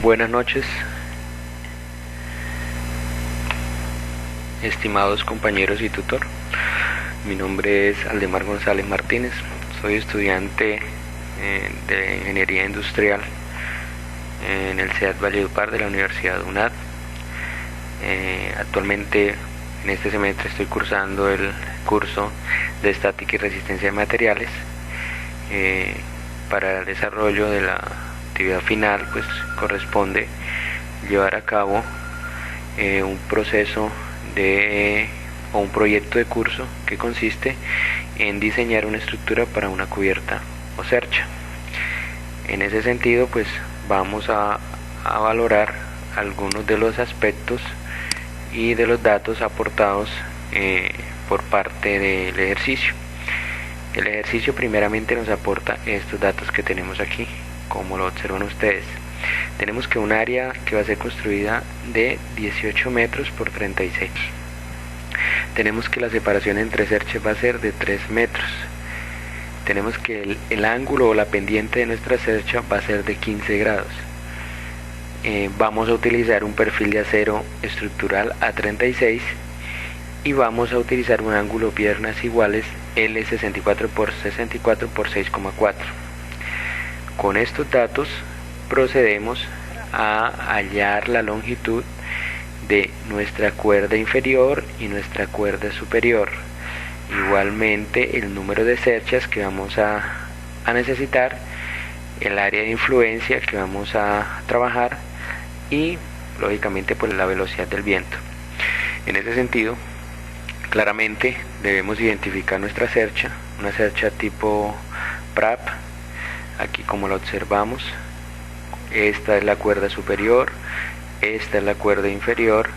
Buenas noches, estimados compañeros y tutor. Mi nombre es Aldemar González Martínez. Soy estudiante de Ingeniería Industrial en el CEAT Valledupar de la Universidad UNAD. Actualmente en este semestre estoy cursando el curso de Estática y Resistencia de Materiales. Para el desarrollo de la actividad final, pues corresponde llevar a cabo un proceso o un proyecto de curso que consiste en diseñar una estructura para una cubierta o cercha. En ese sentido, pues vamos a valorar algunos de los aspectos y de los datos aportados por parte del ejercicio. El ejercicio primeramente nos aporta estos datos que tenemos aquí, como lo observan ustedes. Tenemos que un área que va a ser construida de 18 metros por 36. Tenemos que la separación entre cerchas va a ser de 3 metros. Tenemos que el ángulo o la pendiente de nuestra cercha va a ser de 15 grados. Vamos a utilizar un perfil de acero estructural A36 y vamos a utilizar un ángulo piernas iguales L64 por 64 por 6,4. Con estos datos procedemos a hallar la longitud de nuestra cuerda inferior y nuestra cuerda superior. Igualmente el número de cerchas que vamos a necesitar, el área de influencia que vamos a trabajar y lógicamente pues la velocidad del viento. En ese sentido, claramente debemos identificar nuestra cercha, una cercha tipo PRAP. Aquí como lo observamos, esta es la cuerda superior, esta es la cuerda inferior.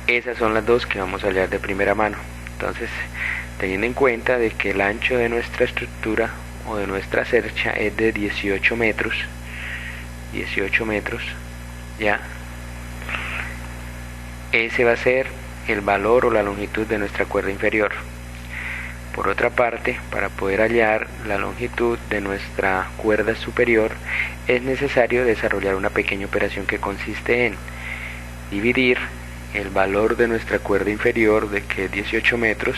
Esas son las dos que vamos a hallar de primera mano. Entonces, teniendo en cuenta de que el ancho de nuestra estructura o de nuestra cercha es de 18 metros, ya, ese va a ser el valor o la longitud de nuestra cuerda inferior. Por otra parte, para poder hallar la longitud de nuestra cuerda superior, es necesario desarrollar una pequeña operación que consiste en dividir el valor de nuestra cuerda inferior, de que es 18 metros,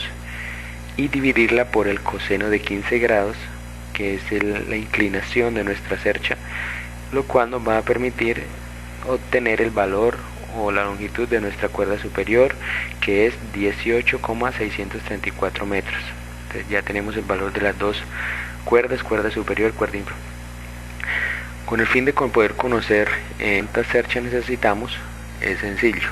y dividirla por el coseno de 15 grados, que es la inclinación de nuestra cercha, lo cual nos va a permitir obtener el valor o la longitud de nuestra cuerda superior, que es 18,634 metros. Entonces ya tenemos el valor de las dos cuerdas, cuerda superior, cuerda inferior. Con el fin de poder conocer cuántas cerchas necesitamos, es sencillo.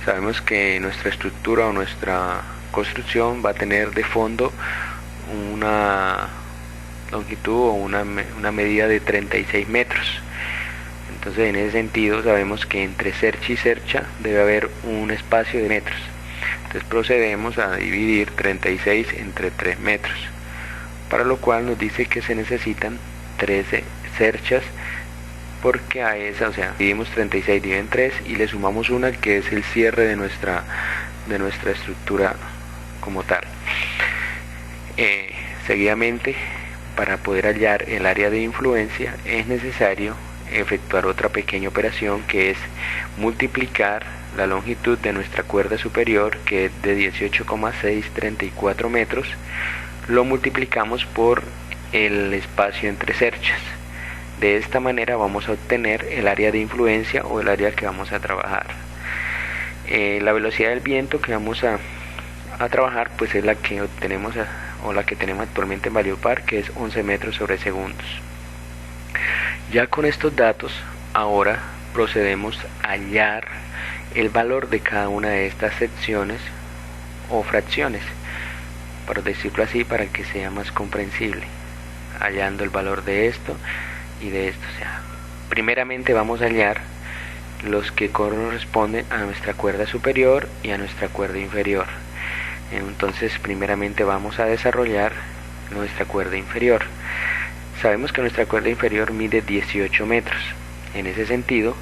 Sabemos que nuestra estructura o nuestra construcción va a tener de fondo una longitud o una medida de 36 metros. Entonces en ese sentido sabemos que entre cercha y cercha debe haber un espacio de metros. Entonces procedemos a dividir 36 entre 3 metros, para lo cual nos dice que se necesitan 13 cerchas, porque a esa, o sea, dividimos 36 dividido en 3 y le sumamos una que es el cierre de nuestra estructura como tal. Seguidamente, para poder hallar el área de influencia es necesario efectuar otra pequeña operación, que es multiplicar la longitud de nuestra cuerda superior, que es de 18,634 metros, lo multiplicamos por el espacio entre cerchas. De esta manera vamos a obtener el área de influencia o el área que vamos a trabajar. La velocidad del viento que vamos a trabajar pues es la que obtenemos o la que tenemos actualmente en Valledupar, que es 11 metros sobre segundos. Ya con estos datos, ahora procedemos a hallar el valor de cada una de estas secciones o fracciones, por decirlo así, para que sea más comprensible, hallando el valor de esto y de esto. O sea, primeramente vamos a hallar los que corresponden a nuestra cuerda superior y a nuestra cuerda inferior. Entonces primeramente vamos a desarrollar nuestra cuerda inferior. Sabemos que nuestra cuerda inferior mide 18 metros. En ese sentido,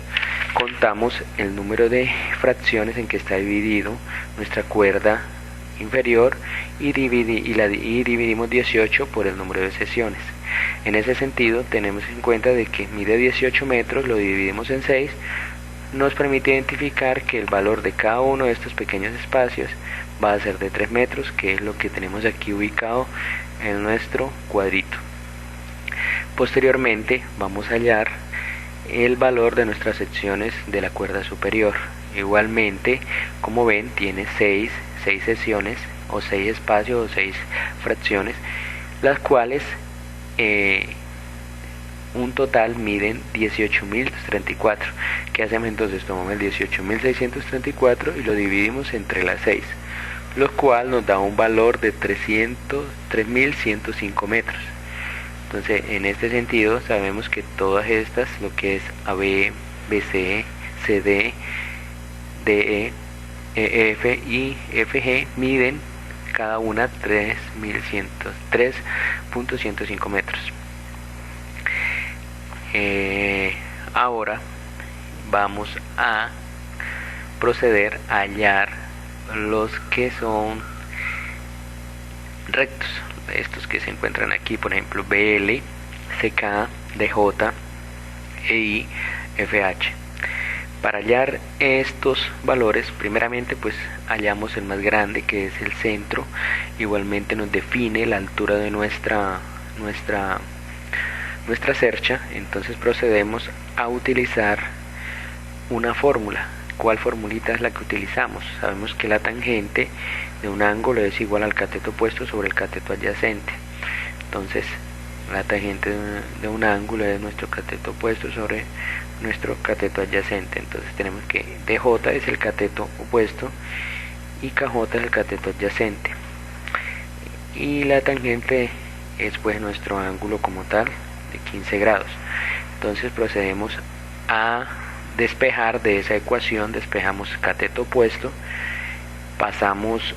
contamos el número de fracciones en que está dividido nuestra cuerda inferior y dividimos 18 por el número de secciones. En ese sentido tenemos en cuenta de que mide 18 metros, lo dividimos en 6, nos permite identificar que el valor de cada uno de estos pequeños espacios va a ser de 3 metros, que es lo que tenemos aquí ubicado en nuestro cuadrito. Posteriormente vamos a hallar el valor de nuestras secciones de la cuerda superior. Igualmente, como ven, tiene 6 secciones o 6 espacios o 6 fracciones, las cuales un total miden 18.034. ¿Qué hacemos entonces? Tomamos el 18.634 y lo dividimos entre las 6, lo cual nos da un valor de 3.105 metros. Entonces, en este sentido, sabemos que todas estas, lo que es AB, BC, CD, DE, EF y FG, miden cada una 3.105 metros. Ahora vamos a proceder a hallar los que son rectos, estos que se encuentran aquí, por ejemplo BL, CK, DJ, EI, FH. Para hallar estos valores, primeramente pues hallamos el más grande, que es el centro. Igualmente nos define la altura de nuestra cercha. Entonces procedemos a utilizar una fórmula. ¿Cuál formulita es la que utilizamos? Sabemos que la tangente de un ángulo es igual al cateto opuesto sobre el cateto adyacente. Entonces la tangente de un ángulo es nuestro cateto opuesto sobre nuestro cateto adyacente. Entonces tenemos que DJ es el cateto opuesto y KJ es el cateto adyacente, y la tangente es pues nuestro ángulo como tal de 15 grados. Entonces procedemos a despejar de esa ecuación. Despejamos cateto opuesto, pasamos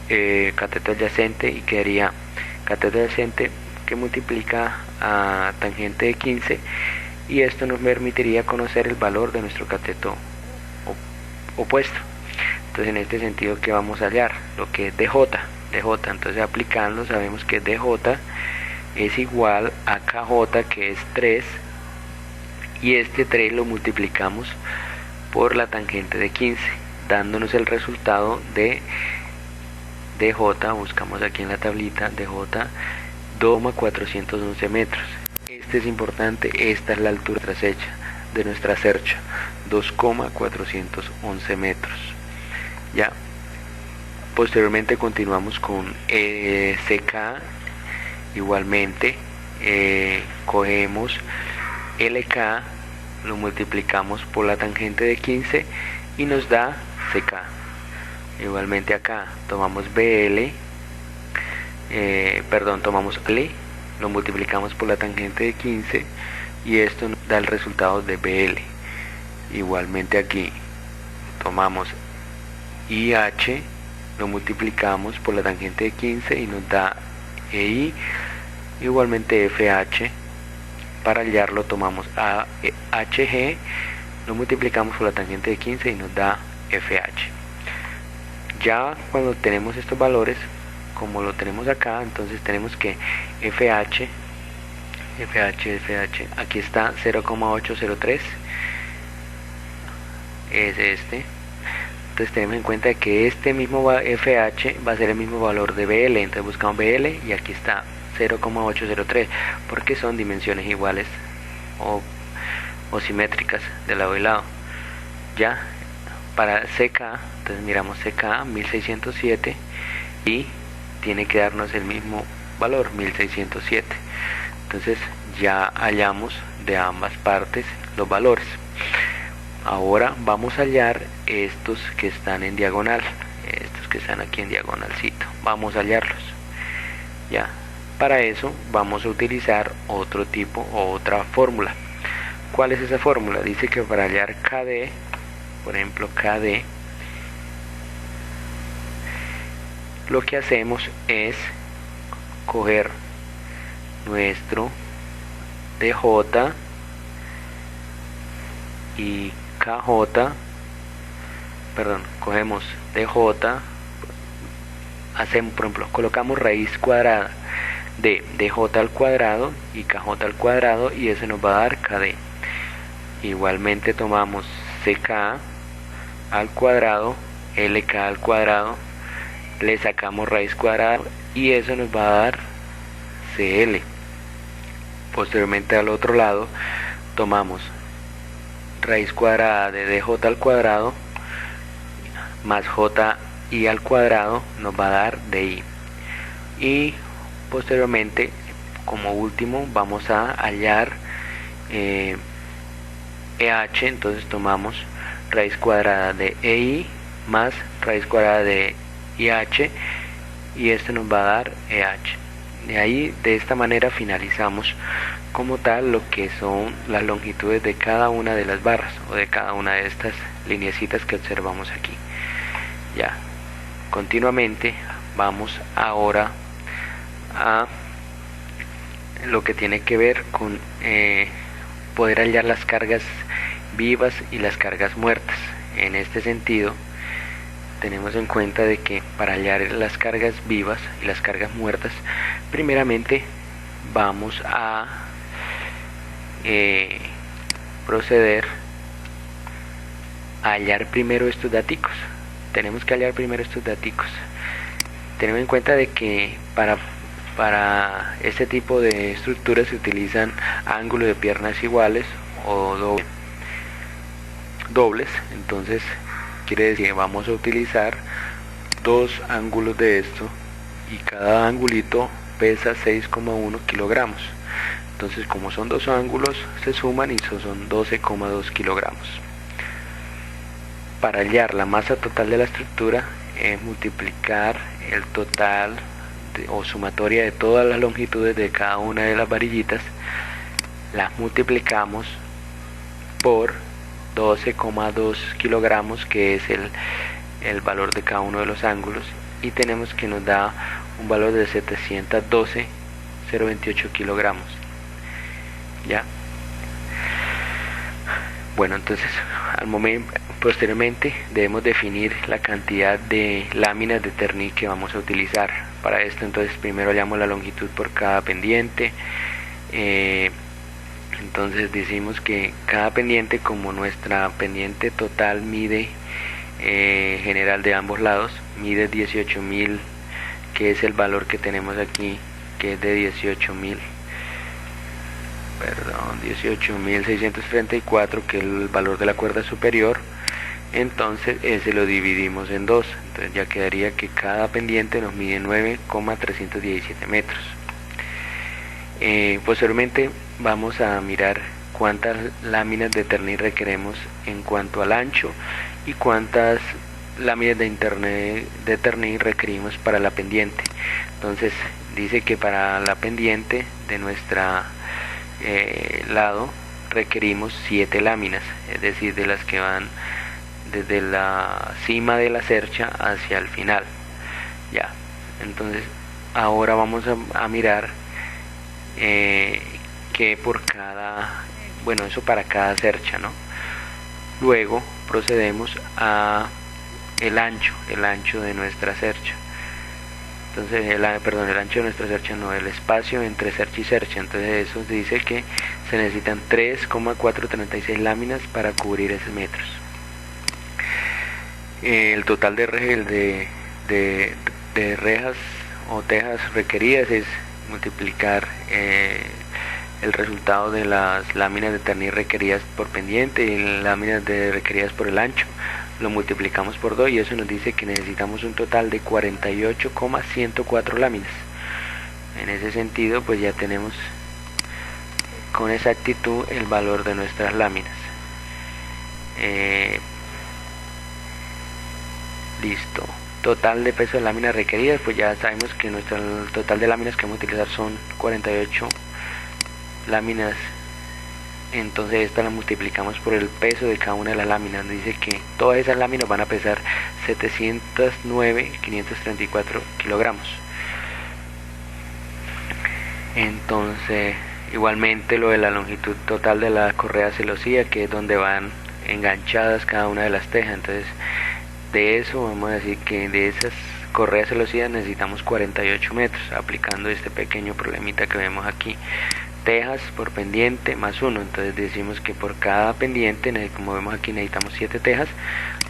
cateto adyacente y quedaría cateto adyacente que multiplica a tangente de 15, y esto nos permitiría conocer el valor de nuestro cateto opuesto. Entonces en este sentido, ¿qué vamos a hallar? Lo que es DJ. Entonces aplicando, sabemos que DJ es igual a KJ, que es 3, y este 3 lo multiplicamos por la tangente de 15, dándonos el resultado de DJ. Buscamos aquí en la tablita DJ 2,411 metros. Este es importante, esta es la altura de nuestra cercha, 2,411 metros. Ya, posteriormente continuamos con CK. Igualmente cogemos LK, lo multiplicamos por la tangente de 15 y nos da CK. Igualmente acá tomamos BL, tomamos L, lo multiplicamos por la tangente de 15 y esto nos da el resultado de BL. Igualmente aquí tomamos IH, lo multiplicamos por la tangente de 15 y nos da EI. Igualmente FH, para hallarlo tomamos HG, lo multiplicamos por la tangente de 15 y nos da FH. Ya cuando tenemos estos valores, como lo tenemos acá, entonces tenemos que FH, aquí está 0,803, es este. Entonces tenemos en cuenta que este mismo FH va a ser el mismo valor de BL, entonces buscamos BL y aquí está 0,803, porque son dimensiones iguales o simétricas de lado y lado. Ya para CK, entonces miramos CK 1607 y tiene que darnos el mismo valor, 1607. Entonces ya hallamos de ambas partes los valores. Ahora vamos a hallar estos que están en diagonal, estos que están aquí en diagonalcito, vamos a hallarlos. Ya, para eso vamos a utilizar otro tipo o otra fórmula. ¿Cuál es esa fórmula? Dice que para hallar KD, por ejemplo KD, lo que hacemos es coger nuestro DJ y KJ, cogemos DJ, hacemos, por ejemplo, colocamos raíz cuadrada de dj al cuadrado y kj al cuadrado, y eso nos va a dar kd. Igualmente tomamos ck al cuadrado, lk al cuadrado, le sacamos raíz cuadrada y eso nos va a dar cl. Posteriormente al otro lado tomamos raíz cuadrada de dj al cuadrado más ji al cuadrado, nos va a dar di. Y posteriormente, como último, vamos a hallar EH. Entonces tomamos raíz cuadrada de EI más raíz cuadrada de IH, y esto nos va a dar EH. De ahí, de esta manera finalizamos como tal lo que son las longitudes de cada una de las barras o de cada una de estas lineecitas que observamos aquí. Ya, continuamente vamos ahora a lo que tiene que ver con poder hallar las cargas vivas y las cargas muertas. En este sentido, tenemos en cuenta de que para hallar las cargas vivas y las cargas muertas, primeramente vamos a proceder a hallar primero estos daticos. Tenemos que hallar primero estos daticos. Tenemos en cuenta de que para este tipo de estructuras se utilizan ángulos de piernas iguales o dobles. Entonces quiere decir que vamos a utilizar dos ángulos de esto, y cada angulito pesa 6,1 kilogramos. Entonces, como son dos ángulos, se suman y son 12,2 kilogramos. Para hallar la masa total de la estructura es multiplicar el total o sumatoria de todas las longitudes de cada una de las varillitas, las multiplicamos por 12,2 kilogramos, que es el valor de cada uno de los ángulos, y tenemos que nos da un valor de 712,028 kilogramos. Ya. Bueno, entonces posteriormente debemos definir la cantidad de láminas de Ternit que vamos a utilizar. Para esto, entonces, primero hallamos la longitud por cada pendiente. Entonces decimos que cada pendiente, como nuestra pendiente total mide general de ambos lados, mide 18.000, que es el valor que tenemos aquí, que es de 18.634, que es el valor de la cuerda superior. Entonces ese lo dividimos en dos, entonces ya quedaría que cada pendiente nos mide 9,317 metros. Posteriormente vamos a mirar cuántas láminas de Ternit requeremos en cuanto al ancho y cuántas láminas de Ternit requerimos para la pendiente. Entonces dice que para la pendiente de nuestra lado requerimos 7 láminas, es decir, de las que van desde la cima de la cercha hacia el final. Ya, entonces ahora vamos a mirar que por cada, bueno, eso para cada cercha, ¿no? Luego procedemos a el ancho de nuestra cercha. Entonces el ancho de nuestra cercha, no, el espacio entre cercha y cercha. Entonces eso dice que se necesitan 3,436 láminas para cubrir esos metros. El total de rejas o tejas requeridas es multiplicar el resultado de las láminas de Ternit requeridas por pendiente y las láminas requeridas por el ancho, lo multiplicamos por 2 y eso nos dice que necesitamos un total de 48,104 láminas. En ese sentido, pues ya tenemos con exactitud el valor de nuestras láminas. Listo. Total de peso de láminas requeridas, pues ya sabemos que nuestro total de láminas que vamos a utilizar son 48 láminas. Entonces esta la multiplicamos por el peso de cada una de las láminas. Dice que todas esas láminas van a pesar 709,534 kilogramos. Entonces igualmente lo de la longitud total de la correa celosía, que es donde van enganchadas cada una de las tejas. Entonces de eso vamos a decir que de esas correa celosía necesitamos 48 metros, aplicando este pequeño problemita que vemos aquí. Tejas por pendiente más 1, entonces decimos que por cada pendiente, como vemos aquí, necesitamos 7 tejas,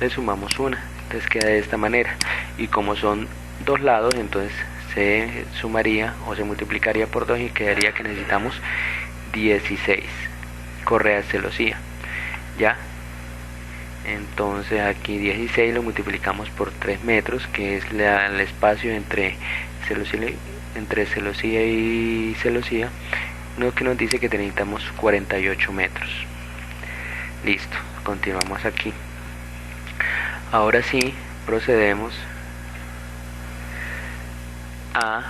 le sumamos una, entonces queda de esta manera. Y como son dos lados, entonces se sumaría o se multiplicaría por 2 y quedaría que necesitamos 16 correas celosía. Ya, entonces aquí 16 lo multiplicamos por 3 metros, que es el espacio entre celosía y celosía, que nos dice que necesitamos 48 metros. Listo, continuamos aquí. Ahora sí procedemos a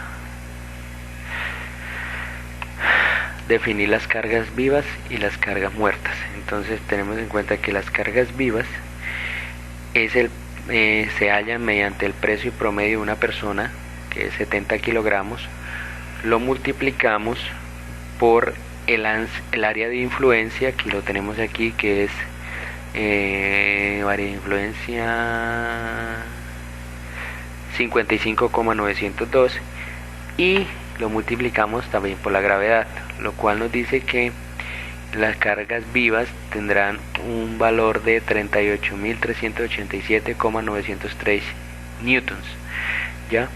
definir las cargas vivas y las cargas muertas. Entonces tenemos en cuenta que las cargas vivas se hallan mediante el precio promedio de una persona, que es 70 kilogramos, lo multiplicamos por el área de influencia, que lo tenemos aquí, que es área de influencia 55,912, y lo multiplicamos también por la gravedad, lo cual nos dice que las cargas vivas tendrán un valor de 38.387,903 newtons. ¿Ya?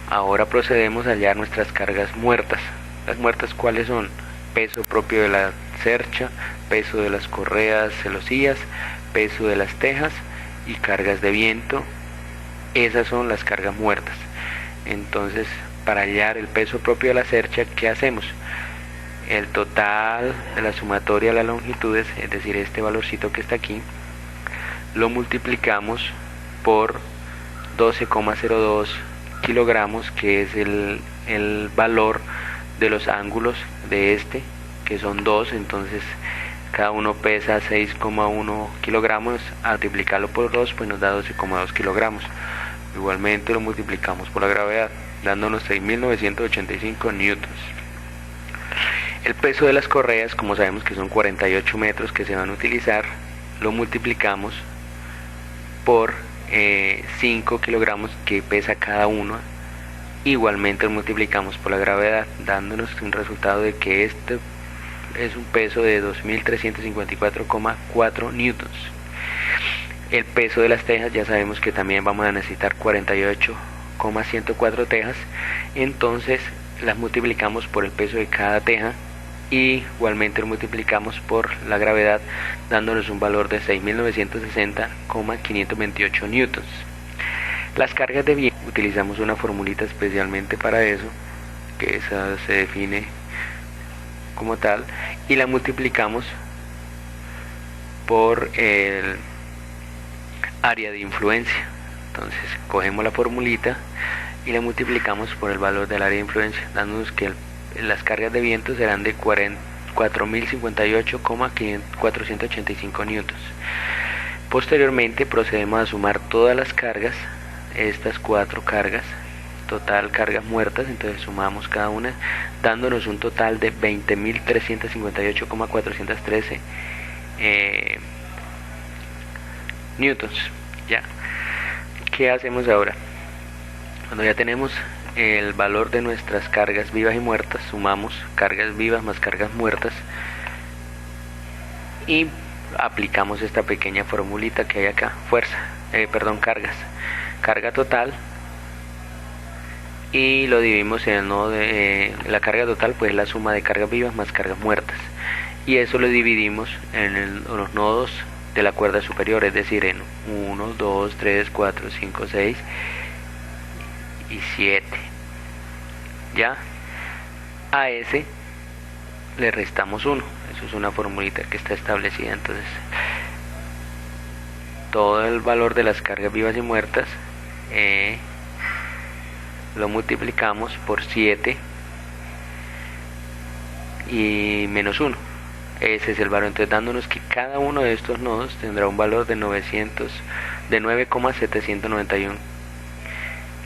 Ahora procedemos a hallar nuestras cargas muertas. Las muertas, ¿cuáles son? Peso propio de la cercha, peso de las correas celosías, peso de las tejas y cargas de viento. Esas son las cargas muertas. Entonces, para hallar el peso propio de la cercha, ¿qué hacemos? El total de la sumatoria de las longitudes, es decir, este valorcito que está aquí, lo multiplicamos por 12,02 kilogramos, que es el valor de los ángulos de que son 2, entonces cada uno pesa 6,1 kilogramos, a multiplicarlo por 2 pues nos da 12,2 kilogramos. Igualmente lo multiplicamos por la gravedad, dándonos 6.985 newtons. El peso de las correas, como sabemos que son 48 metros que se van a utilizar, lo multiplicamos por 5 kilogramos que pesa cada uno. Igualmente lo multiplicamos por la gravedad, dándonos un resultado de que este es un peso de 2.354,4 newtons. El peso de las tejas, ya sabemos que también vamos a necesitar 48,104 tejas, entonces las multiplicamos por el peso de cada teja, y igualmente lo multiplicamos por la gravedad, dándonos un valor de 6.960,528 newtons. Las cargas de viento, utilizamos una formulita especialmente para eso, que esa se define como tal, y la multiplicamos por el área de influencia. Entonces cogemos la formulita y la multiplicamos por el valor del área de influencia, dándonos que las cargas de viento serán de 4.058,485 newtons. Posteriormente procedemos a sumar todas las cargas, estas 4 cargas, total cargas muertas, entonces sumamos cada una, dándonos un total de 20.358,413 newtons. Ya, ¿qué hacemos ahora? Cuando ya tenemos el valor de nuestras cargas vivas y muertas, sumamos cargas vivas más cargas muertas y aplicamos esta pequeña formulita que hay acá, carga total, y lo dividimos en el nodo de la carga total, pues la suma de cargas vivas más cargas muertas, y eso lo dividimos en los nodos de la cuerda superior, es decir, en 1, 2, 3, 4, 5, 6 y 7. Ya, a ese le restamos 1. Eso es una formulita que está establecida. Entonces todo el valor de las cargas vivas y muertas lo multiplicamos por 7 y menos 1. Ese es el valor, entonces dándonos que cada uno de estos nodos tendrá un valor de 9,791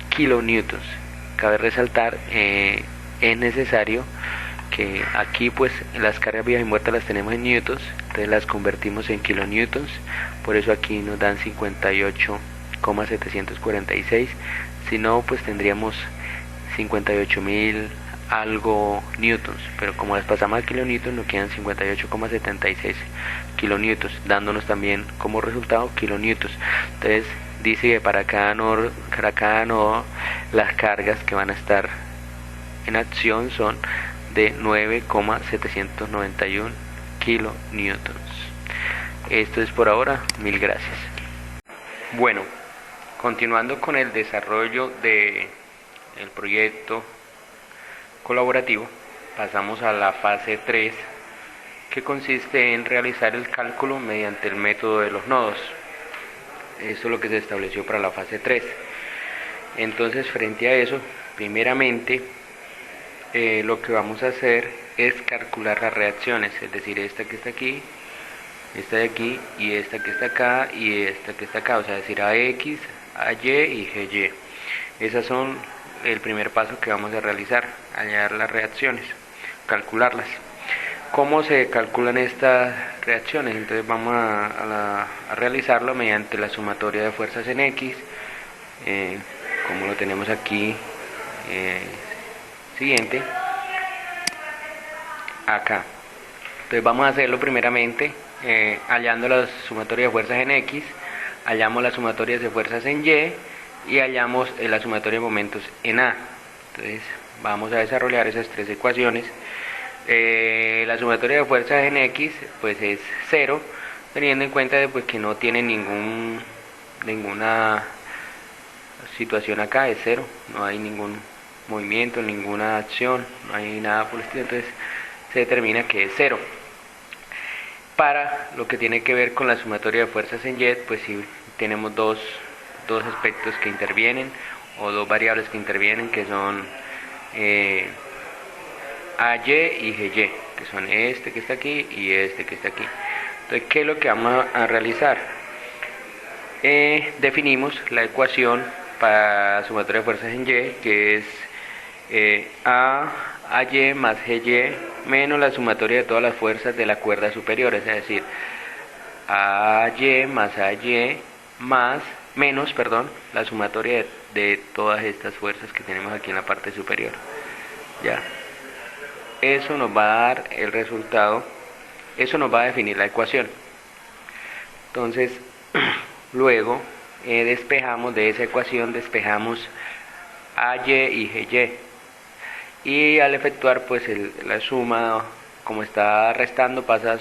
kilonewtons. Cabe resaltar, es necesario que aquí pues las cargas vivas y muertas las tenemos en newtons, entonces las convertimos en kilonewtons, por eso aquí nos dan 58 9,746. Si no, pues tendríamos 58.000 algo newtons, pero como les pasamos a kilonewtons, nos quedan 58,76 kilonewtons, dándonos también como resultado kilonewtons. Entonces dice que para cada nodo las cargas que van a estar en acción son de 9,791 kilonewtons. Esto es por ahora, mil gracias. Bueno, continuando con el desarrollo del proyecto colaborativo, pasamos a la fase 3, que consiste en realizar el cálculo mediante el método de los nodos. Esto es lo que se estableció para la fase 3. Entonces, frente a eso, primeramente lo que vamos a hacer es calcular las reacciones, es decir, esta que está aquí, esta de aquí, y esta que está acá, y esta que está acá, o sea, decir AX, AY y GY. Esas son el primer paso que vamos a realizar, hallar las reacciones, calcularlas. ¿Cómo se calculan estas reacciones? Entonces vamos a realizarlo mediante la sumatoria de fuerzas en X, como lo tenemos aquí, siguiente, acá. Entonces vamos a hacerlo primeramente hallando la sumatoria de fuerzas en X, hallamos las sumatorias de fuerzas en Y, y hallamos la sumatoria de momentos en A. Entonces vamos a desarrollar esas tres ecuaciones. La sumatoria de fuerzas en X pues es 0, teniendo en cuenta pues, que no tiene ninguna situación acá, es 0, no hay ningún movimiento, ninguna acción, no hay nada por el estilo, entonces se determina que es 0. Para lo que tiene que ver con la sumatoria de fuerzas en Y, pues sí tenemos dos aspectos que intervienen, o dos variables que intervienen, que son AY y GY, que son este que está aquí y este que está aquí. Entonces, ¿qué es lo que vamos a realizar? Definimos la ecuación para sumatoria de fuerzas en Y, que es AY más GY menos la sumatoria de todas las fuerzas de la cuerda superior, es decir, AY más AY menos la sumatoria de todas estas fuerzas que tenemos aquí en la parte superior. Ya, eso nos va a dar el resultado, eso nos va a definir la ecuación. Entonces luego despejamos de esa ecuación, despejamos AY y GY, y al efectuar pues la suma, como está restando, pasa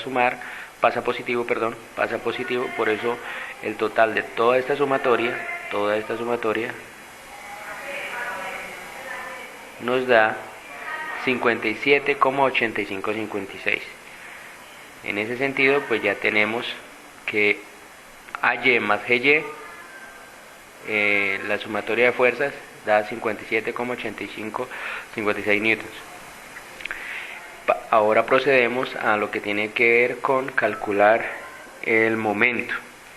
positivo, por eso el total de toda esta sumatoria nos da 57,8556. En ese sentido pues ya tenemos que AY más GY, la sumatoria de fuerzas da 57,8556 newtons. Ahora procedemos a lo que tiene que ver con calcular el momento.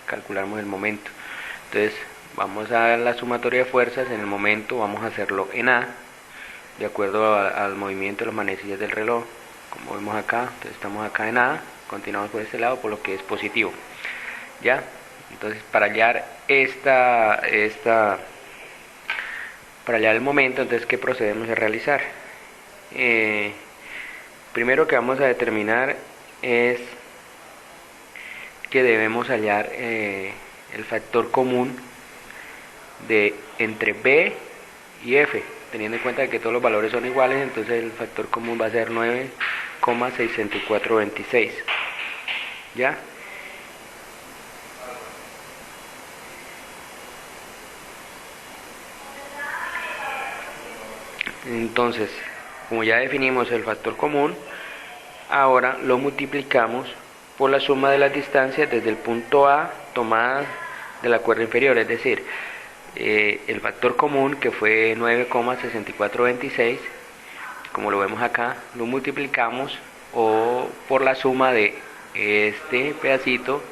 Calculamos el momento. Entonces vamos a la sumatoria de fuerzas. En el momento vamos a hacerlo en A, de acuerdo al movimiento de las manecillas del reloj, como vemos acá. Entonces estamos acá en A, continuamos por este lado, por lo que es positivo. ¿Ya? Entonces para hallar para hallar el momento, entonces ¿qué procedemos a realizar? Primero que vamos a determinar es que debemos hallar el factor común entre B y F, teniendo en cuenta que todos los valores son iguales. Entonces el factor común va a ser 9,6426. ¿Ya? Entonces, como ya definimos el factor común, ahora lo multiplicamos por la suma de las distancias desde el punto A tomada de la cuerda inferior, es decir, el factor común, que fue 9,6426, como lo vemos acá, lo multiplicamos por la suma de este pedacito,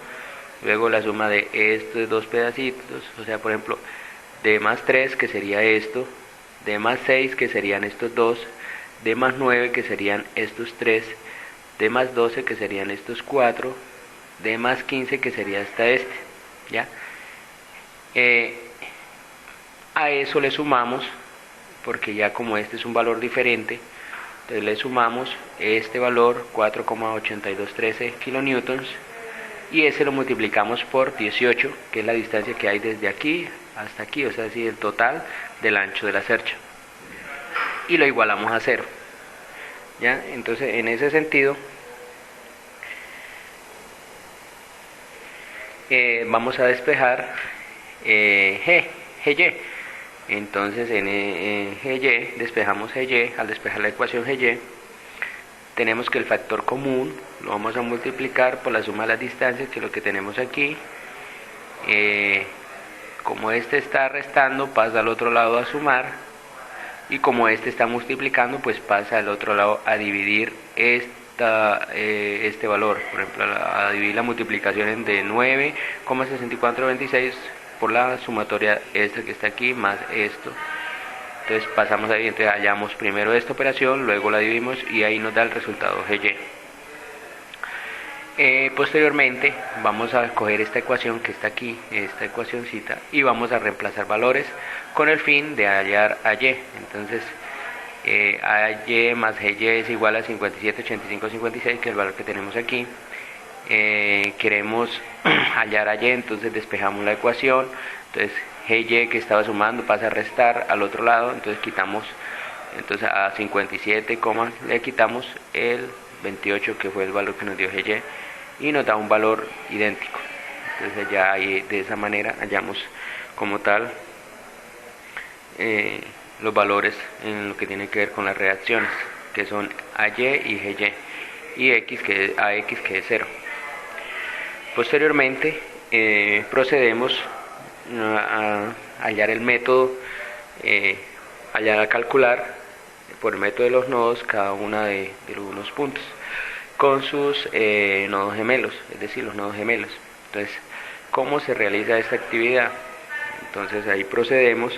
luego la suma de estos dos pedacitos, o sea, por ejemplo, d más 3, que sería esto, d más 6, que serían estos dos, d más 9, que serían estos 3, d más 12, que serían estos 4, d más 15, que sería hasta este. ¿Ya? Eh, a eso le sumamos, porque ya como este es un valor diferente, entonces le sumamos este valor 4,8213 kilonewtons y ese lo multiplicamos por 18, que es la distancia que hay desde aquí hasta aquí, o sea, así el total del ancho de la cercha, y lo igualamos a 0. ¿Ya? Entonces en ese sentido vamos a despejar GY. Entonces en GY despejamos GY. Al despejar la ecuación GY tenemos que el factor común lo vamos a multiplicar por la suma de las distancias, que es lo que tenemos aquí. Como este está restando, pasa al otro lado a sumar, y como este está multiplicando, pues pasa al otro lado a dividir este valor. Por ejemplo, a dividir la multiplicación de 9,6426 por la sumatoria esta que está aquí más esto. Entonces pasamos ahí, entonces hallamos primero esta operación, luego la dividimos y ahí nos da el resultado GY. Posteriormente vamos a coger esta ecuación que está aquí, esta ecuacióncita, y vamos a reemplazar valores con el fin de hallar a Y. Entonces AY más GY es igual a 57,85,56, que es el valor que tenemos aquí. Queremos hallar a Y, entonces despejamos la ecuación. Entonces GY, que estaba sumando, pasa a restar al otro lado, entonces quitamos, entonces a 57, le quitamos el 28, que fue el valor que nos dio GY, y nos da un valor idéntico. Entonces ya ahí, de esa manera hallamos como tal los valores en lo que tiene que ver con las reacciones, que son AY y GY, y AX que es 0. Posteriormente procedemos a hallar el método, a calcular por el método de los nodos cada una de unos puntos con sus nodos gemelos, es decir, los nodos gemelos. Entonces, ¿cómo se realiza esta actividad? Entonces ahí procedemos,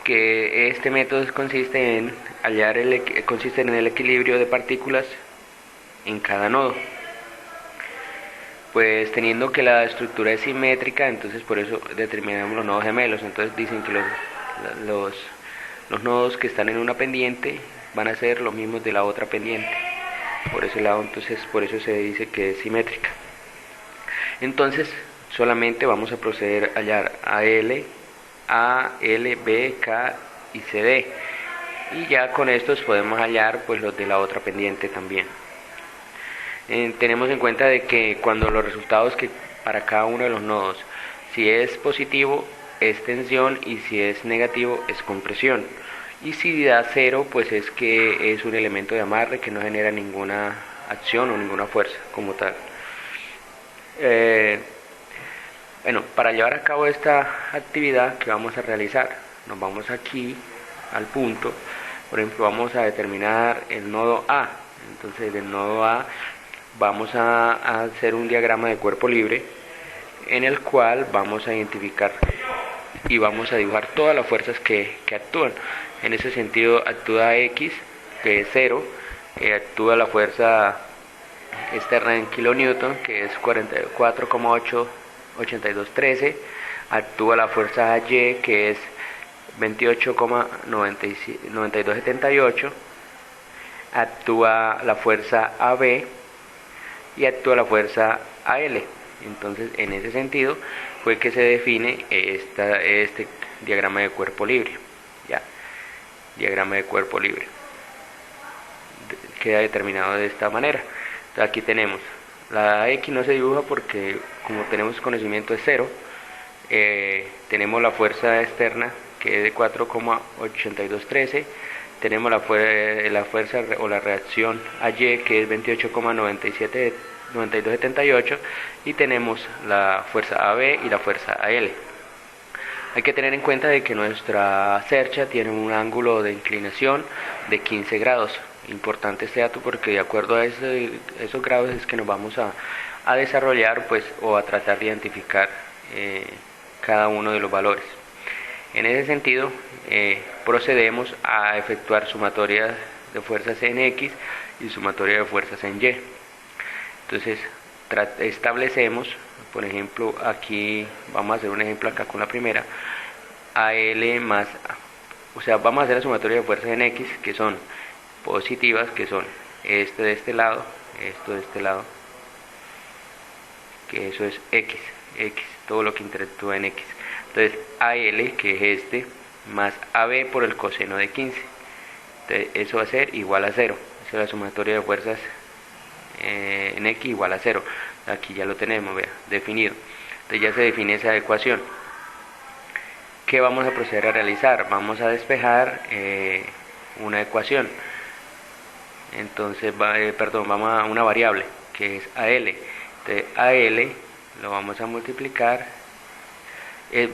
que este método consiste en hallar en el equilibrio de partículas en cada nodo. Pues teniendo que la estructura es simétrica, entonces por eso determinamos los nodos gemelos. Entonces dicen que los nodos que están en una pendiente van a ser los mismos de la otra pendiente, por ese lado, entonces por eso se dice que es simétrica. Entonces solamente vamos a proceder a hallar a L, B, K y CD, y ya con estos podemos hallar pues los de la otra pendiente también. Tenemos en cuenta de que cuando los resultados que para cada uno de los nodos, si es positivo es tensión y si es negativo es compresión, y si da 0 pues es que es un elemento de amarre que no genera ninguna acción o ninguna fuerza como tal. Bueno, para llevar a cabo esta actividad que vamos a realizar, nos vamos aquí al punto. Por ejemplo, vamos a determinar el nodo A. Entonces del nodo A vamos a hacer un diagrama de cuerpo libre, en el cual vamos a identificar y vamos a dibujar todas las fuerzas que actúan. En ese sentido actúa X, que es 0, actúa la fuerza externa en kilonewton, que es 44,8213, actúa la fuerza Y, que es 28,9278, actúa la fuerza AB y actúa la fuerza AL. Entonces en ese sentido fue que se define este diagrama de cuerpo libre. Ya, diagrama de cuerpo libre queda determinado de esta manera. Entonces, aquí tenemos la X, no se dibuja porque como tenemos conocimiento de 0. Tenemos la fuerza externa, que es de 4,8213. Tenemos la fuerza o la reacción AY, que es 28,9278, y tenemos la fuerza AB y la fuerza AL. Hay que tener en cuenta de que nuestra cercha tiene un ángulo de inclinación de 15 grados. Importante este dato porque de acuerdo a esos grados es que nos vamos a desarrollar pues, o a tratar de identificar cada uno de los valores. En ese sentido, procedemos a efectuar sumatoria de fuerzas en X y sumatoria de fuerzas en Y. Entonces, establecemos por ejemplo, aquí vamos a hacer un ejemplo acá con la primera, AL más, o sea, vamos a hacer la sumatoria de fuerzas en X, que son positivas, que son este de este lado, esto de este lado, que eso es X, todo lo que interactúa en X. Entonces, AL, que es este, más AB por el coseno de 15. Entonces, eso va a ser igual a 0. Esa es la sumatoria de fuerzas en X igual a 0. Aquí ya lo tenemos, vea, definido. Entonces ya se define esa ecuación. ¿Qué vamos a proceder a realizar? Vamos a despejar una ecuación. Entonces, vamos a una variable que es AL. Entonces, AL lo vamos a multiplicar,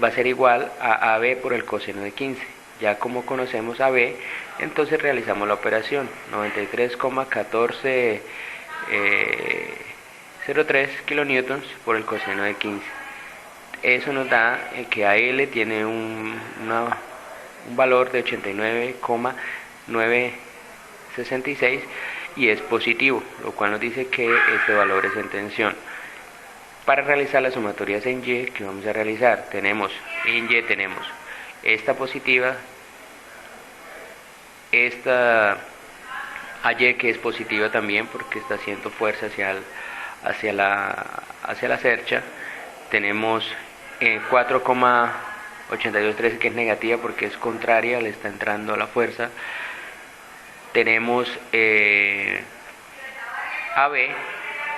va a ser igual a AB por el coseno de 15. Ya como conocemos AB, entonces realizamos la operación 93,1403 kilonewtons por el coseno de 15. Eso nos da que AL tiene un valor de 89,966 y es positivo, lo cual nos dice que este valor es en tensión. Para realizar las sumatorias en Y que vamos a realizar, tenemos en Y tenemos esta positiva, esta AY que es positiva también porque está haciendo fuerza hacia la cercha. Tenemos 4,8213 que es negativa porque es contraria, le está entrando a la fuerza. Tenemos AB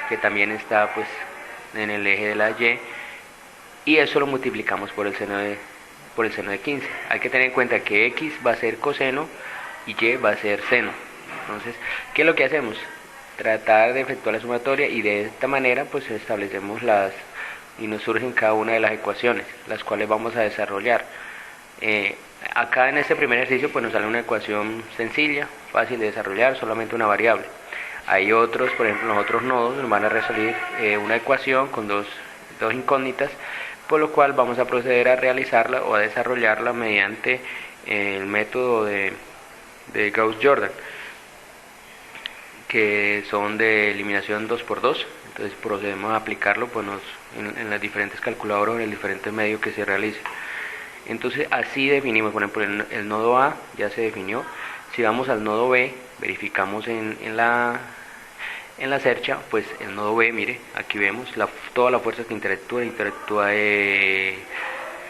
que también está pues en el eje de la Y, y eso lo multiplicamos por el seno de 15. Hay que tener en cuenta que X va a ser coseno y Y va a ser seno. Entonces, ¿qué es lo que hacemos? Tratar de efectuar la sumatoria y de esta manera pues establecemos y nos surgen cada una de las ecuaciones, las cuales vamos a desarrollar. Acá en este primer ejercicio pues nos sale una ecuación sencilla, fácil de desarrollar, solamente una variable. Hay otros, por ejemplo, los otros nodos nos van a resolver una ecuación con dos incógnitas, por lo cual vamos a proceder a realizarla o a desarrollarla mediante el método de Gauss-Jordan, que son de eliminación 2×2. Entonces procedemos a aplicarlo pues, en las diferentes calculadoras, en el diferente medio que se realice. Entonces así definimos, por ejemplo, el nodo A ya se definió. Si vamos al nodo B, verificamos en la cercha, pues el nodo B, mire, aquí vemos toda la fuerza que interactúa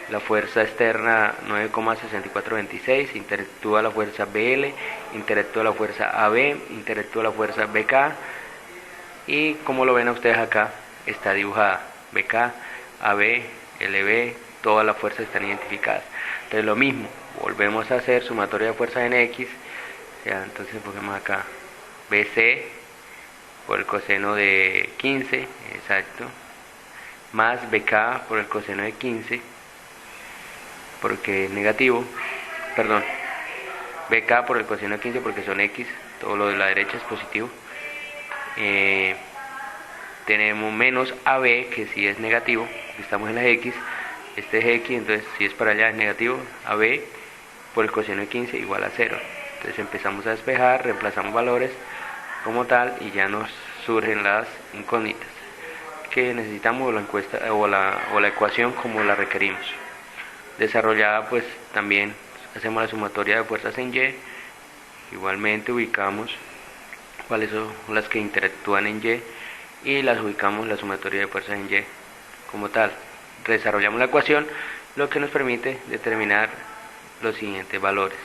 la fuerza externa 9,6426, interactúa la fuerza BL, interactúa la fuerza AB, interactúa la fuerza BK, y como lo ven ustedes acá, está dibujada BK, AB, LB, todas las fuerzas están identificadas. Entonces lo mismo, volvemos a hacer sumatoria de fuerzas en X, ya, entonces ponemos acá BC por el coseno de 15, exacto, más BK por el coseno de 15, porque es negativo, perdón, BK por el coseno de 15 porque son X, todo lo de la derecha es positivo. Tenemos menos AB, que si es negativo, estamos en la X, este es X, entonces si es para allá es negativo, AB por el coseno de 15 igual a 0. Entonces empezamos a despejar, reemplazamos valores como tal y ya nos surgen las incógnitas que necesitamos, la encuesta o la ecuación como la requerimos. Desarrollada pues también hacemos la sumatoria de fuerzas en Y, igualmente ubicamos cuáles son las que interactúan en Y y las ubicamos la sumatoria de fuerzas en Y como tal. Desarrollamos la ecuación, lo que nos permite determinar los siguientes valores,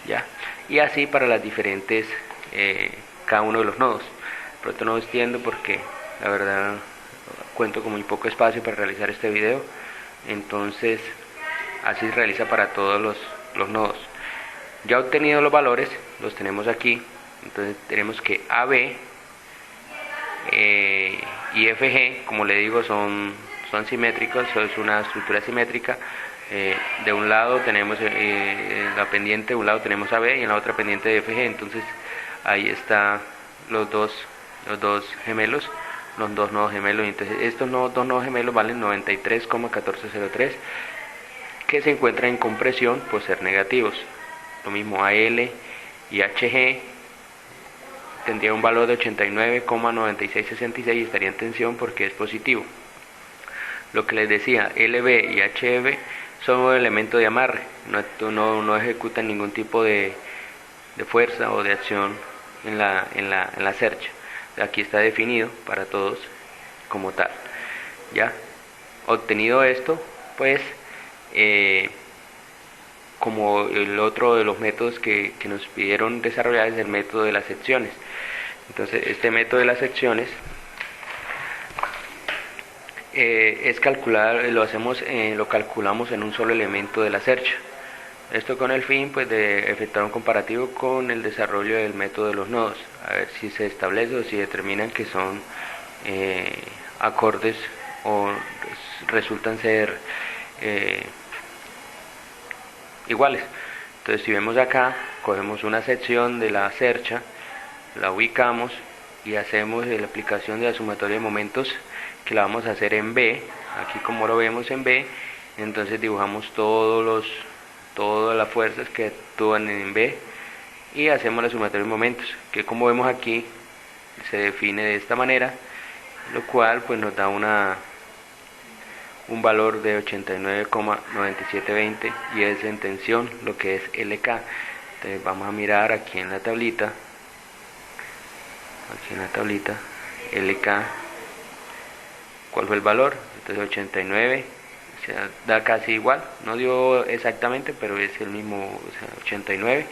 ¿ya? Y así para las diferentes cada uno de los nodos. Pronto no extiendo porque la verdad cuento con muy poco espacio para realizar este video, entonces así se realiza para todos los nodos. Ya obtenido los valores, los tenemos aquí. Entonces tenemos que AB y FG, como le digo, son simétricos, es una estructura simétrica. De un lado tenemos la pendiente, de un lado tenemos AB y en la otra pendiente de FG. Entonces ahí está los dos gemelos, los dos nodos gemelos. Entonces estos dos nodos gemelos valen 93,1403, que se encuentran en compresión por ser negativos. Lo mismo AL y HG tendría un valor de 89,9666 y estaría en tensión porque es positivo. Lo que les decía, LB y HB son un elemento de amarre, no ejecutan ningún tipo de fuerza o de acción en la cercha. Aquí está definido para todos como tal. Ya obtenido esto, pues como el otro de los métodos que nos pidieron desarrollar es el método de las secciones. Entonces este método de las secciones es calcular, lo calculamos en un solo elemento de la cercha. Esto con el fin pues de efectuar un comparativo con el desarrollo del método de los nodos, a ver si se establece o si determinan que son acordes o resultan ser iguales. Entonces si vemos acá, cogemos una sección de la cercha, la ubicamos y hacemos la aplicación de la sumatoria de momentos, que la vamos a hacer en B. Aquí como lo vemos en B, entonces dibujamos todas las fuerzas que actúan en B y hacemos la sumatoria de momentos, que como vemos aquí se define de esta manera, lo cual pues nos da un valor de 89,9720 y es en tensión lo que es LK. Entonces vamos a mirar aquí en la tablita, LK, cuál fue el valor. Entonces 89, o sea, da casi igual, no dio exactamente, pero es el mismo, o sea, 89.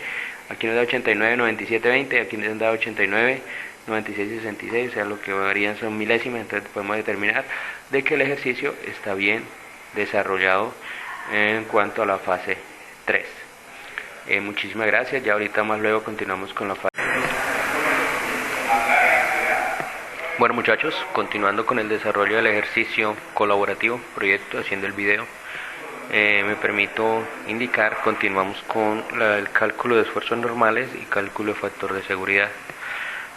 Aquí nos da 89,9720, aquí nos da 89,9666, o sea, lo que varían son milésimas. Entonces podemos determinar de que el ejercicio está bien desarrollado en cuanto a la fase 3. Muchísimas gracias, ya ahorita más luego continuamos con la fase. Bueno muchachos, continuando con el desarrollo del ejercicio colaborativo, proyecto, haciendo el video, me permito indicar, continuamos con el cálculo de esfuerzos normales y cálculo de factor de seguridad.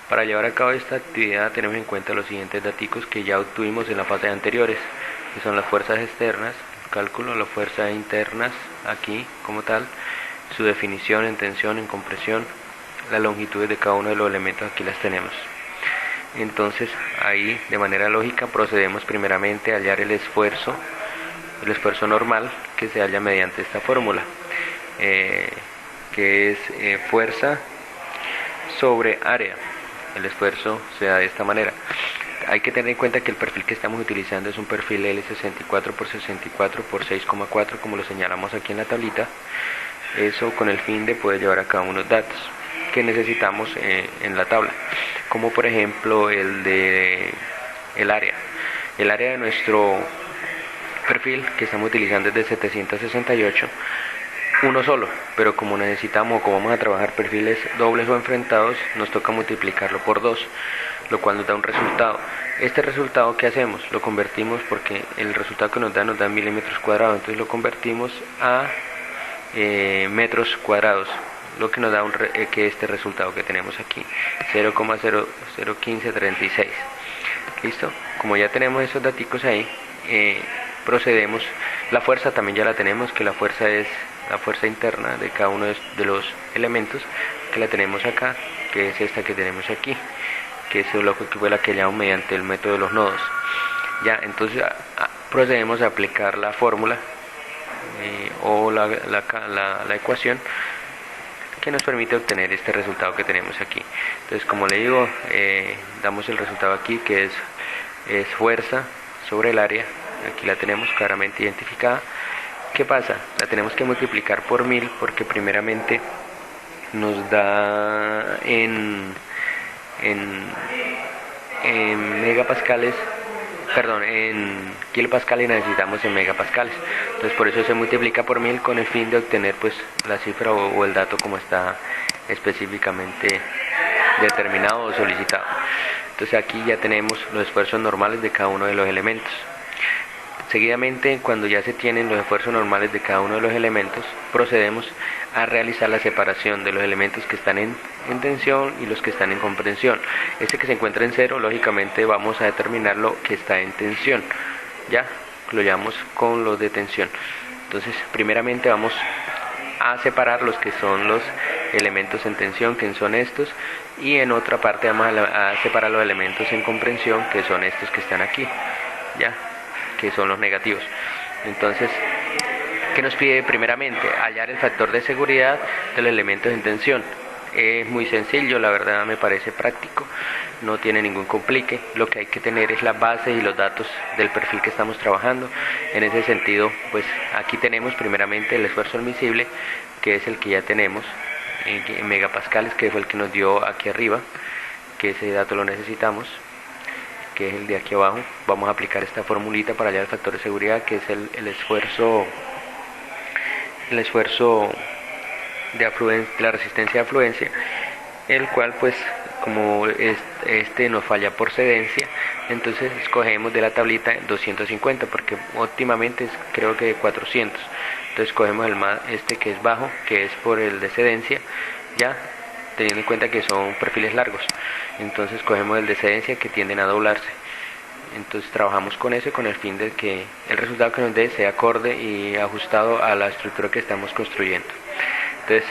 Para llevar a cabo esta actividad tenemos en cuenta los siguientes datos que ya obtuvimos en las fases anteriores, que son las fuerzas externas, el cálculo, las fuerzas internas, aquí como tal, su definición en tensión, en compresión, las longitudes de cada uno de los elementos, aquí las tenemos. Entonces ahí de manera lógica procedemos primeramente a hallar el esfuerzo normal, que se halla mediante esta fórmula, que es fuerza sobre área. El esfuerzo se da de esta manera. Hay que tener en cuenta que el perfil que estamos utilizando es un perfil L64x64x6,4, como lo señalamos aquí en la tablita. Eso con el fin de poder llevar a cabo unos datos que necesitamos en la tabla, como por ejemplo el área. El área de nuestro perfil que estamos utilizando es de 768, uno solo, pero como necesitamos, como vamos a trabajar perfiles dobles o enfrentados, nos toca multiplicarlo por 2, lo cual nos da un resultado. Este resultado, ¿qué hacemos? Lo convertimos, porque el resultado que nos da en milímetros cuadrados, entonces lo convertimos a metros cuadrados, lo que nos da que este resultado que tenemos aquí, 0,001536. Listo, como ya tenemos esos datos ahí, procedemos. La fuerza también ya la tenemos, que la fuerza es la fuerza interna de cada uno de los elementos, que la tenemos acá, que es esta que tenemos aquí, que es lo que fue la que hallamos mediante el método de los nodos. Ya, entonces procedemos a aplicar la fórmula o la ecuación que nos permite obtener este resultado que tenemos aquí. Entonces, como le digo, damos el resultado aquí, que es fuerza sobre el área. Aquí la tenemos claramente identificada. ¿Qué pasa? La tenemos que multiplicar por 1000, porque primeramente nos da en megapascales, perdón, en kilopascales, necesitamos en megapascales. Entonces por eso se multiplica por 1000 con el fin de obtener pues la cifra o el dato como está específicamente determinado o solicitado. Entonces aquí ya tenemos los esfuerzos normales de cada uno de los elementos. Seguidamente, cuando ya se tienen los esfuerzos normales de cada uno de los elementos, procedemos a realizar la separación de los elementos que están en tensión y los que están en comprensión. Este que se encuentra en 0, lógicamente vamos a determinar lo que está en tensión. Ya lo llamamos con los de tensión. Entonces, primeramente vamos a separar los que son los elementos en tensión, que son estos, y en otra parte vamos a separar los elementos en comprensión, que son estos que están aquí. Ya. que son los negativos. Entonces, ¿qué nos pide primeramente? Hallar el factor de seguridad de los elementos en tensión. Es muy sencillo, la verdad me parece práctico, no tiene ningún complique. Lo que hay que tener es la base y los datos del perfil que estamos trabajando. En ese sentido, pues aquí tenemos primeramente el esfuerzo admisible, que es el que ya tenemos en megapascales, que fue el que nos dio aquí arriba, que ese dato lo necesitamos, que es el de aquí abajo. Vamos a aplicar esta formulita para hallar el factor de seguridad, que es el esfuerzo de afluencia, la resistencia de afluencia, el cual pues como este nos falla por cedencia, entonces escogemos de la tablita 250, porque óptimamente creo que 400. Entonces cogemos este que es bajo, que es por el de cedencia, ya teniendo en cuenta que son perfiles largos. Entonces cogemos el de cedencia, que tienden a doblarse. Entonces trabajamos con eso con el fin de que el resultado que nos dé sea acorde y ajustado a la estructura que estamos construyendo. Entonces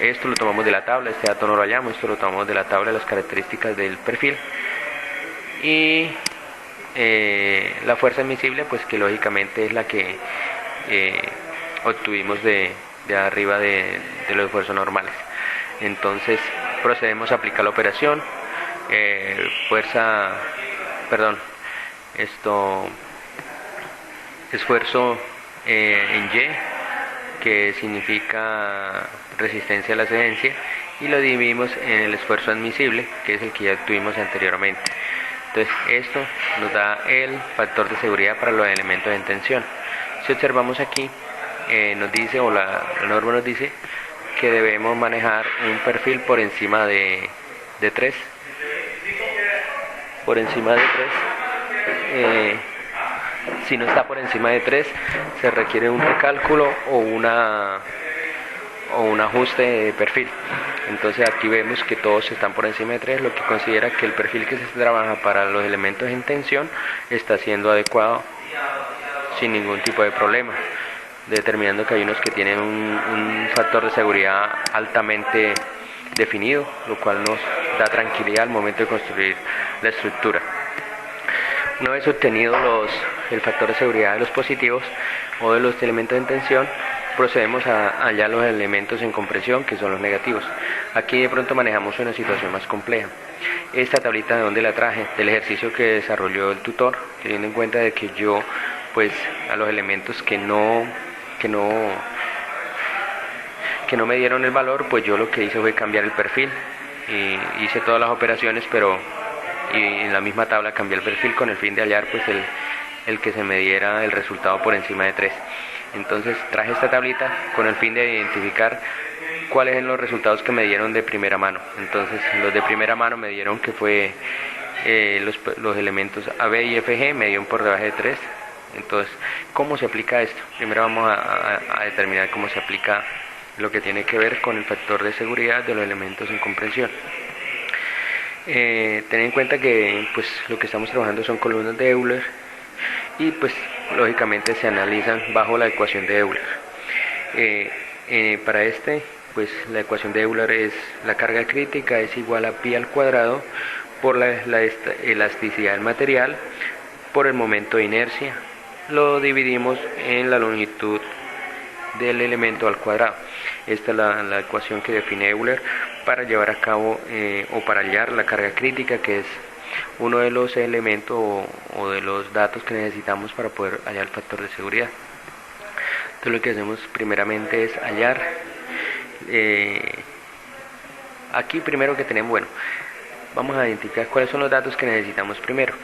esto lo tomamos de la tabla, este dato no lo hallamos, esto lo tomamos de la tabla de las características del perfil. Y la fuerza admisible, pues que lógicamente es la que obtuvimos de arriba de los esfuerzos normales. Entonces procedemos a aplicar la operación, esfuerzo en Y, que significa resistencia a la cedencia, y lo dividimos en el esfuerzo admisible, que es el que ya tuvimos anteriormente. Entonces esto nos da el factor de seguridad para los elementos en tensión. Si observamos aquí, nos dice, o la norma nos dice, que debemos manejar un perfil por encima de 3. Por encima de 3. Si no está por encima de 3, se requiere un recálculo o un ajuste de perfil. Entonces aquí vemos que todos están por encima de 3, lo que considera que el perfil que se trabaja para los elementos en tensión está siendo adecuado sin ningún tipo de problema, determinando que hay unos que tienen un factor de seguridad altamente definido, lo cual nos da tranquilidad al momento de construir la estructura. Una vez obtenido el factor de seguridad de los positivos o de los elementos en tensión, procedemos a hallar los elementos en compresión, que son los negativos. Aquí de pronto manejamos una situación más compleja. Esta tablita, ¿de dónde la traje? Del ejercicio que desarrolló el tutor, teniendo en cuenta de que yo, pues, a los elementos que no me dieron el valor, pues yo lo que hice fue cambiar el perfil, y hice todas las operaciones, y en la misma tabla cambié el perfil con el fin de hallar pues el que se me diera el resultado por encima de 3. Entonces traje esta tablita con el fin de identificar cuáles eran los resultados que me dieron de primera mano. Entonces los de primera mano me dieron que fue los elementos AB y FG me dieron por debajo de 3. Entonces, ¿cómo se aplica esto? Primero vamos a determinar cómo se aplica lo que tiene que ver con el factor de seguridad de los elementos en comprensión. Ten en cuenta que pues lo que estamos trabajando son columnas de Euler, y pues lógicamente se analizan bajo la ecuación de Euler. Para pues la ecuación de Euler es la carga crítica es igual a pi al cuadrado por la elasticidad del material por el momento de inercia. Lo dividimos en la longitud del elemento al cuadrado. Esta es la ecuación que define Euler para llevar a cabo o para hallar la carga crítica, que es uno de los elementos o de los datos que necesitamos para poder hallar el factor de seguridad. Entonces lo que hacemos primeramente es hallar aquí primero que tenemos, vamos a identificar cuáles son los datos que necesitamos primero.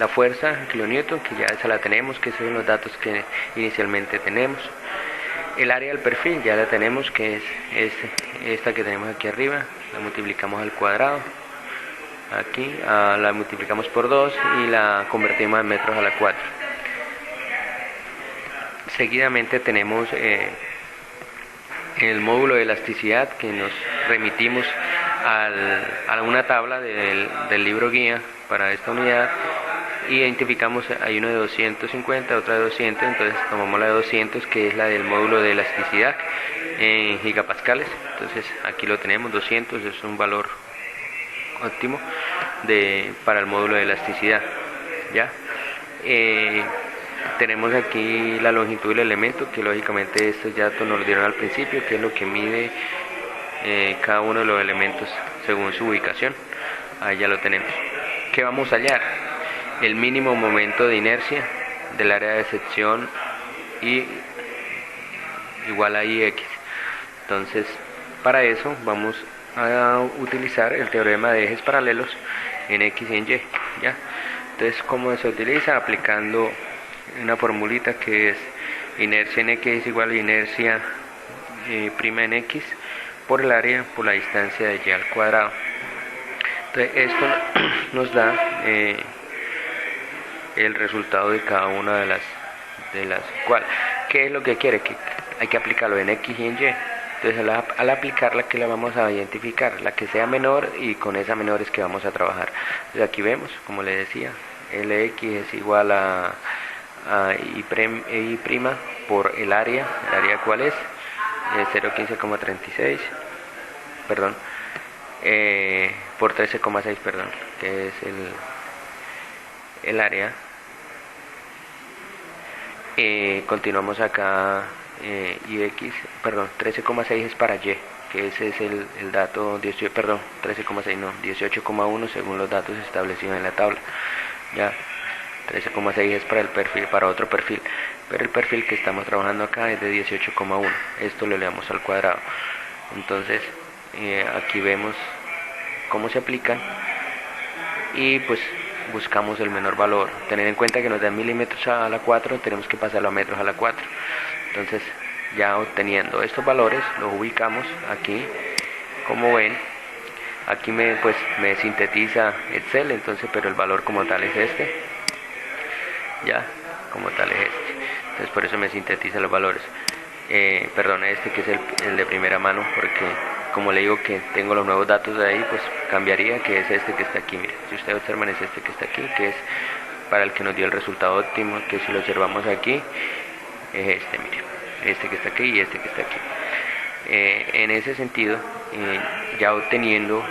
La fuerza kilonewton, que ya esa la tenemos, que esos son los datos que inicialmente tenemos. El área del perfil ya la tenemos, que es esta que tenemos aquí arriba, la multiplicamos al cuadrado, aquí la multiplicamos por 2 y la convertimos en metros a la 4. Seguidamente tenemos el módulo de elasticidad, que nos remitimos a una tabla del libro guía para esta unidad. Identificamos, hay uno de 250, otra de 200, entonces tomamos la de 200, que es la del módulo de elasticidad en gigapascales. Entonces aquí lo tenemos, 200, es un valor óptimo para el módulo de elasticidad, ¿ya? tenemos aquí la longitud del elemento, que lógicamente estos datos nos lo dieron al principio, que es lo que mide cada uno de los elementos según su ubicación. Ahí ya lo tenemos. ¿Qué vamos a hallar? El mínimo momento de inercia del área de sección y igual a Ix. Entonces, para eso vamos a utilizar el teorema de ejes paralelos en X y en Y, ¿ya? Entonces, ¿cómo se utiliza? Aplicando una formulita que es inercia en X es igual a inercia prima en X por el área por la distancia de Y al cuadrado. Entonces, esto nos da el resultado de cada una de las cual. ¿Qué es lo que quiere? Que hay que aplicarlo en X y en Y. Entonces al aplicarla, que la vamos a identificar, la que sea menor, y con esa menor es que vamos a trabajar. Entonces aquí vemos, como le decía, Lx es igual a I', por el área cuál es 0,15,36, perdón, por 13,6, perdón, que es el área. Continuamos acá, Ix, perdón, 13,6 es para Y, que ese es el dato, 13,6 no, 18,1 según los datos establecidos en la tabla. Ya, 13,6 es para el perfil, para otro perfil, pero el perfil que estamos trabajando acá es de 18,1. Esto lo elevamos al cuadrado. Entonces, aquí vemos cómo se aplican y pues buscamos el menor valor. Tener en cuenta que nos dan milímetros a la 4, tenemos que pasarlo a metros a la 4. Entonces, ya obteniendo estos valores, los ubicamos aquí. Como ven, aquí me sintetiza Excel, entonces, pero el valor como tal es este. Ya, como tal es este. Entonces, por eso me sintetiza los valores. Perdón, este que es el de primera mano, porque como le digo que tengo los nuevos datos de ahí, pues cambiaría, que es este que está aquí. Mire, si ustedes observan, es este que está aquí, que es para el que nos dio el resultado óptimo, que si lo observamos aquí es este, mire, este que está aquí y este que está aquí. En ese sentido, ya obteniendo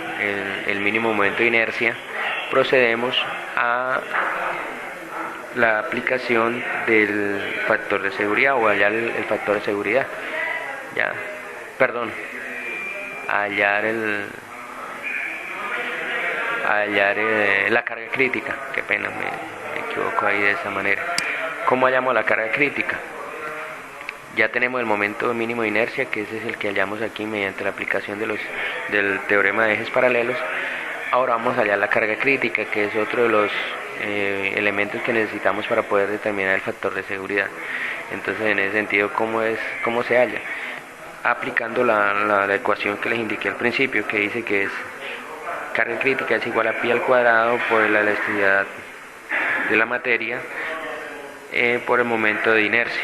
el mínimo momento de inercia, procedemos a la aplicación del factor de seguridad, o hallar el factor de seguridad, ya, perdón, hallar la carga crítica. Qué pena, me equivoco ahí de esa manera. ¿Cómo hallamos la carga crítica? Ya tenemos el momento mínimo de inercia, que ese es el que hallamos aquí mediante la aplicación del teorema de ejes paralelos. Ahora vamos a hallar la carga crítica, que es otro de los elementos que necesitamos para poder determinar el factor de seguridad. Entonces, en ese sentido, ¿cómo se halla? Aplicando la ecuación que les indiqué al principio, que dice que es carga crítica es igual a pi al cuadrado por la elasticidad de la materia por el momento de inercia.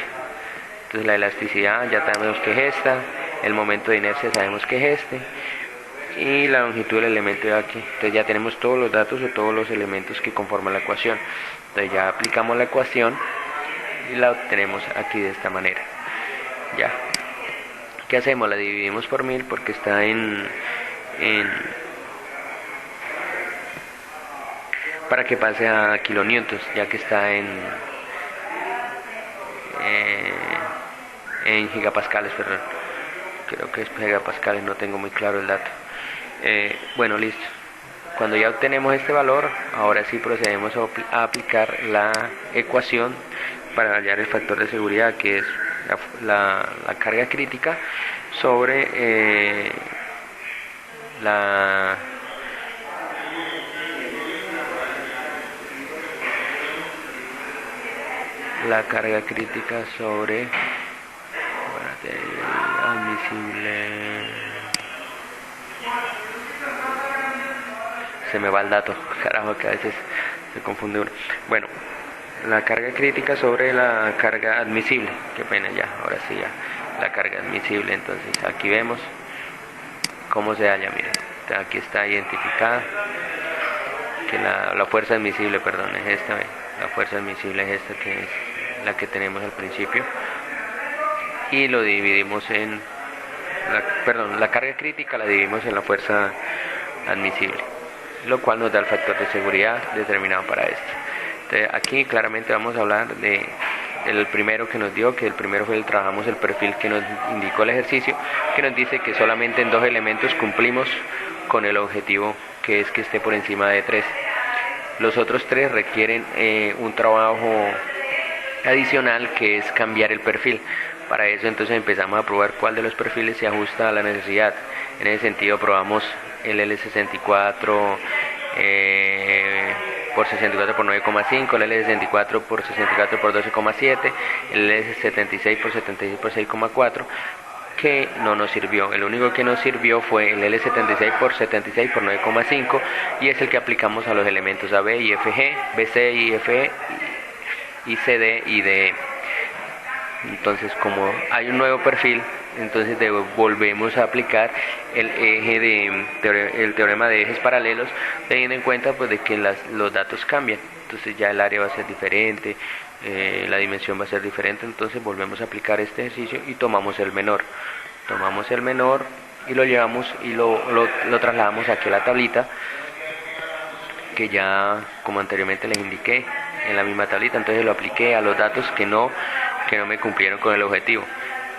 Entonces, la elasticidad ya sabemos que es esta, el momento de inercia sabemos que es este, y la longitud del elemento de aquí. Entonces ya tenemos todos los datos o todos los elementos que conforman la ecuación. Entonces ya aplicamos la ecuación y la obtenemos aquí de esta manera. Ya, ¿qué hacemos? La dividimos por 1000 porque está para que pase a kilonewtons, ya que está en gigapascales, perdón. Creo que es gigapascales, no tengo muy claro el dato. Bueno, listo. Cuando ya obtenemos este valor, ahora sí procedemos a aplicar la ecuación para hallar el factor de seguridad, que es la carga crítica sobre la carga crítica sobre admisible. Se me va el dato, carajo, que a veces se confunde uno. Bueno, la carga crítica sobre la carga admisible. Qué pena, ya, ahora sí, ya, la carga admisible. Entonces aquí vemos cómo se halla. Miren, aquí está identificada que la fuerza admisible, perdón, es esta. La fuerza admisible es esta, que es la que tenemos al principio, y lo dividimos en la carga crítica la dividimos en la fuerza admisible, lo cual nos da el factor de seguridad determinado para esto. Entonces aquí claramente vamos a hablar de el primero que nos dio, que el primero fue trabajamos el perfil que nos indicó el ejercicio, que nos dice que solamente en 2 elementos cumplimos con el objetivo, que es que esté por encima de 3. Los otros 3 requieren un trabajo adicional, que es cambiar el perfil. Para eso entonces empezamos a probar cuál de los perfiles se ajusta a la necesidad. En ese sentido probamos el L64 por 64 por 9,5, el L64 por 64 por 12,7, el L76 por 76 por 6,4, que no nos sirvió. El único que nos sirvió fue el L76 por 76 por 9,5, y es el que aplicamos a los elementos AB y FG, BC y FE, y CD y DE. Entonces, como hay un nuevo perfil, entonces volvemos a aplicar el teorema de ejes paralelos, teniendo en cuenta pues de que los datos cambian. Entonces ya el área va a ser diferente, la dimensión va a ser diferente. Entonces volvemos a aplicar este ejercicio y tomamos el menor y lo llevamos y lo trasladamos aquí a la tablita, que ya como anteriormente les indiqué en la misma tablita. Entonces lo apliqué a los datos que no me cumplieron con el objetivo.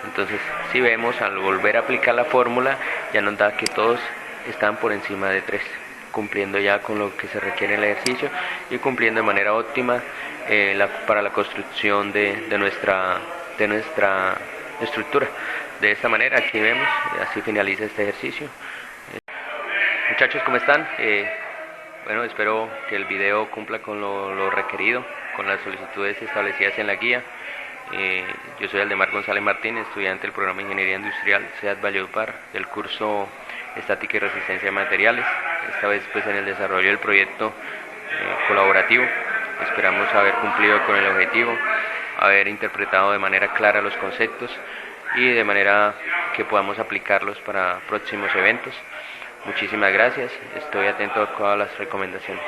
Entonces, si vemos, al volver a aplicar la fórmula, ya nos da que todos están por encima de 3, cumpliendo ya con lo que se requiere en el ejercicio y cumpliendo de manera óptima para la construcción de nuestra estructura. De esta manera, aquí vemos, así finaliza este ejercicio. Muchachos, ¿cómo están? Bueno, espero que el video cumpla con lo requerido, con las solicitudes establecidas en la guía. Yo soy Aldemar González Martínez, estudiante del programa de Ingeniería Industrial SEAD Valledupar, del curso Estática y Resistencia de Materiales, esta vez pues en el desarrollo del proyecto colaborativo. Esperamos haber cumplido con el objetivo, haber interpretado de manera clara los conceptos y de manera que podamos aplicarlos para próximos eventos. Muchísimas gracias, estoy atento a todas las recomendaciones.